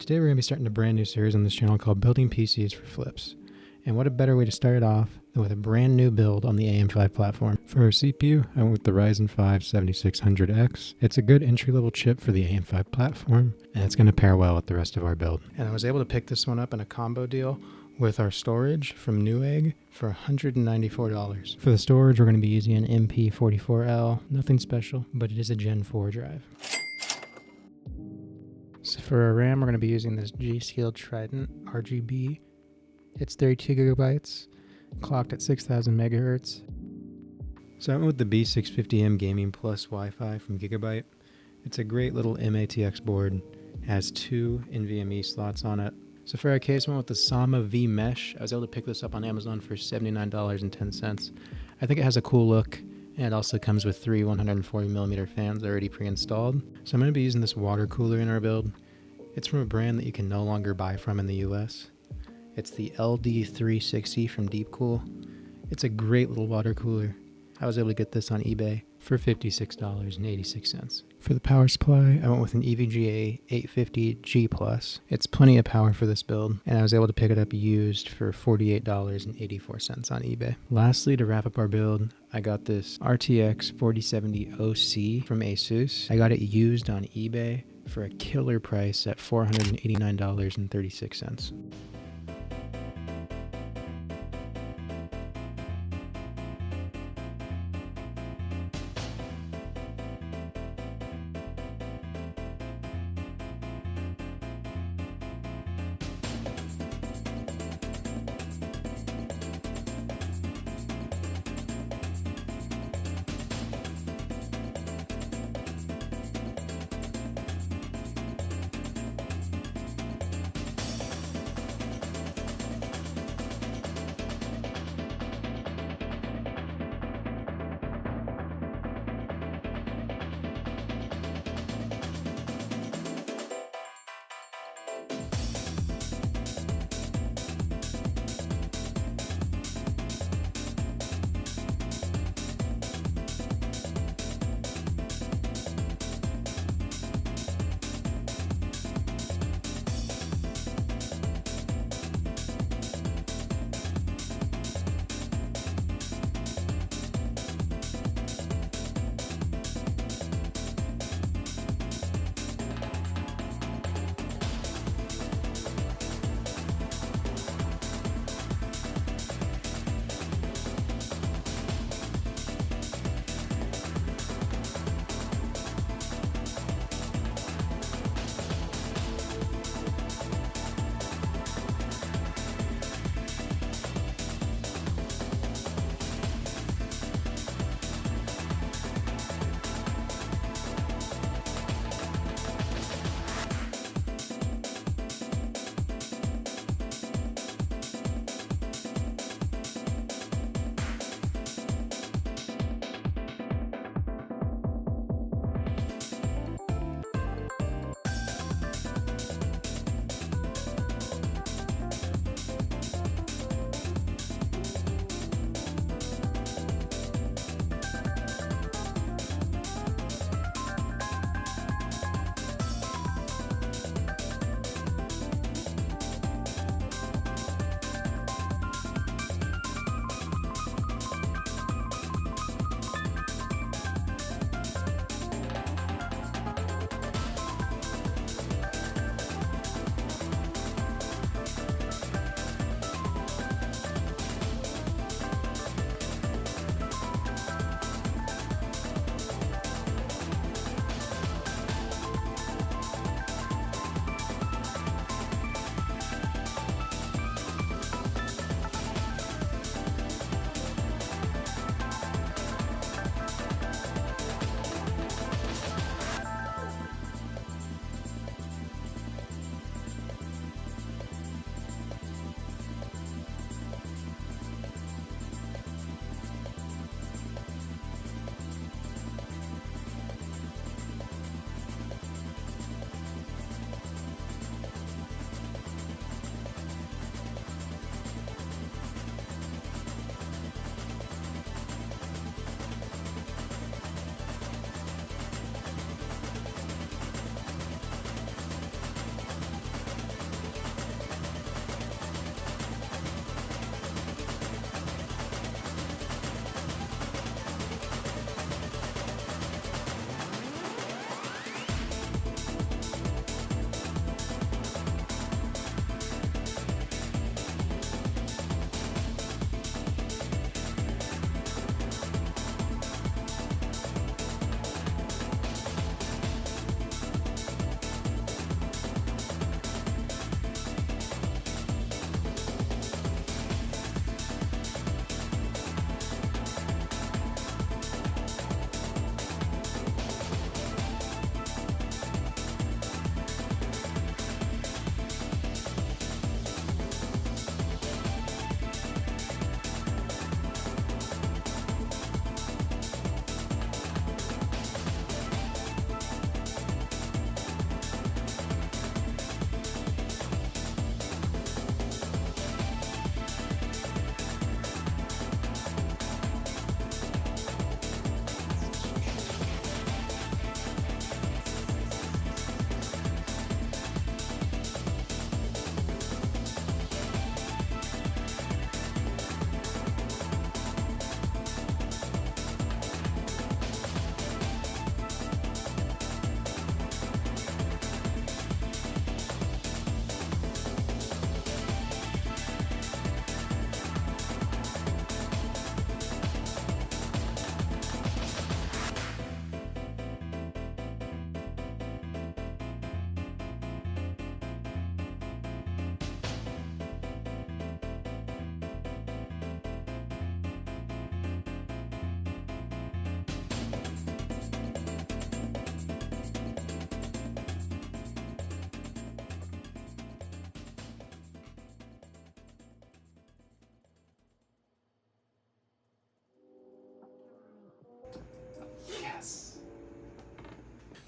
Today we're going to be starting a brand new series on this channel called Building PCs for Flips. And what a better way to start it off than with a brand new build on the AM5 platform. For our CPU, I went with the Ryzen 5 7600X. It's a good entry-level chip for the AM5 platform, and it's going to pair well with the rest of our build. And I was able to pick this one up in a combo deal with our storage from Newegg for $194. For the storage, we're going to be using an MP44L. Nothing special, but it is a Gen 4 drive. So for our RAM, we're going to be using this G.Skill Trident RGB. It's 32 gigabytes, clocked at 6,000 megahertz. So I went with the B650M Gaming Plus Wi-Fi from Gigabyte. It's a great little MATX board. It has two NVMe slots on it. So for our case, I went with the Sama V Mesh. I was able to pick this up on Amazon for $79.10. I think it has a cool look, and it also comes with three 140mm fans already pre-installed. So I'm going to be using this water cooler in our build. It's from a brand that you can no longer buy from in the US. It's the LD360 from Deepcool. It's a great little water cooler. I was able to get this on eBay for $56.86. For the power supply, I went with an EVGA 850G+. It's plenty of power for this build, and I was able to pick it up used for $48.84 on eBay. Lastly, to wrap up our build, I got this RTX 4070 OC from Asus. I got it used on eBay for a killer price at $489.36.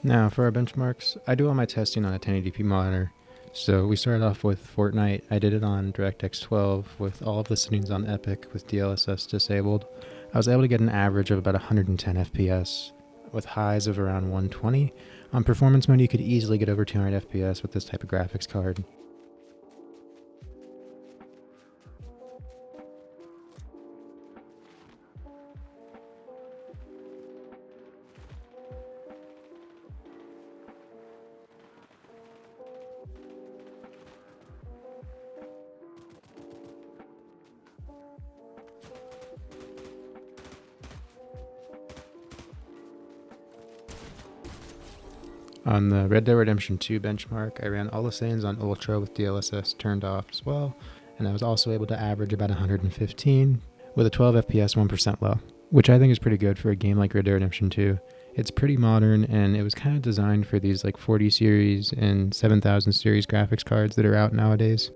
Now for our benchmarks, I do all my testing on a 1080p monitor. So we started off with Fortnite. I did it on DirectX 12 with all of the settings on Epic with DLSS disabled. I was able to get an average of about 110 FPS with highs of around 120. On performance mode, you could easily get over 200 FPS with this type of graphics card. On the Red Dead Redemption 2 benchmark, I ran all the settings on Ultra with DLSS turned off as well, and I was also able to average about 115 with a 12 FPS 1% low, which I think is pretty good for a game like Red Dead Redemption 2. It's pretty modern, and it was kind of designed for these like 40 series and 7000 series graphics cards that are out nowadays.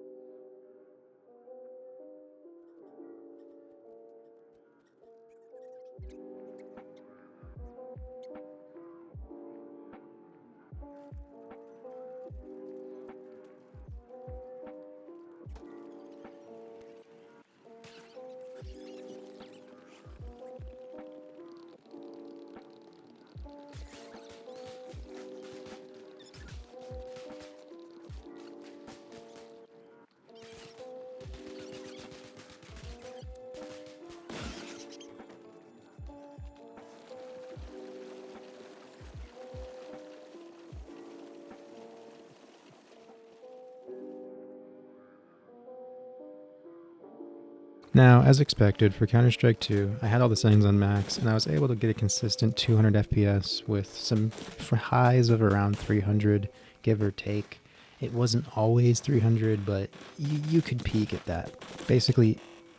Now, as expected, for Counter-Strike 2, I had all the settings on max, and I was able to get a consistent 200 FPS with some highs of around 300, give or take. It wasn't always 300, but you could peak at that. Basically,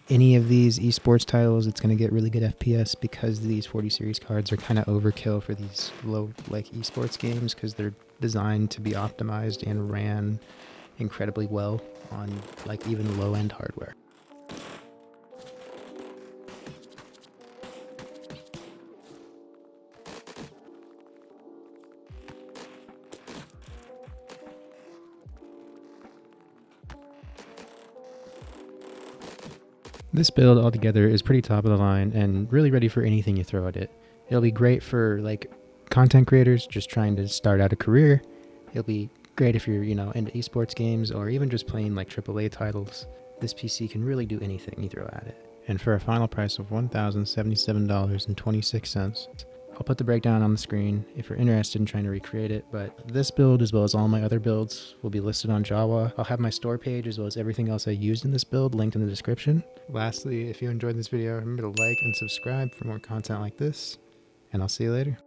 any of these esports titles, it's going to get really good FPS because these 40 series cards are kind of overkill for these low like esports games because they're designed to be optimized and ran incredibly well on like even low-end hardware. This build altogether is pretty top of the line and really ready for anything you throw at it. It'll be great for like content creators just trying to start out a career. It'll be great if you're, into esports games or even just playing like AAA titles. This PC can really do anything you throw at it. And for a final price of $1,077.26, I'll put the breakdown on the screen if you're interested in trying to recreate it, but this build as well as all my other builds will be listed on Java. I'll have my store page as well as everything else I used in this build linked in the description. Lastly, if you enjoyed this video, remember to like and subscribe for more content like this, and I'll see you later.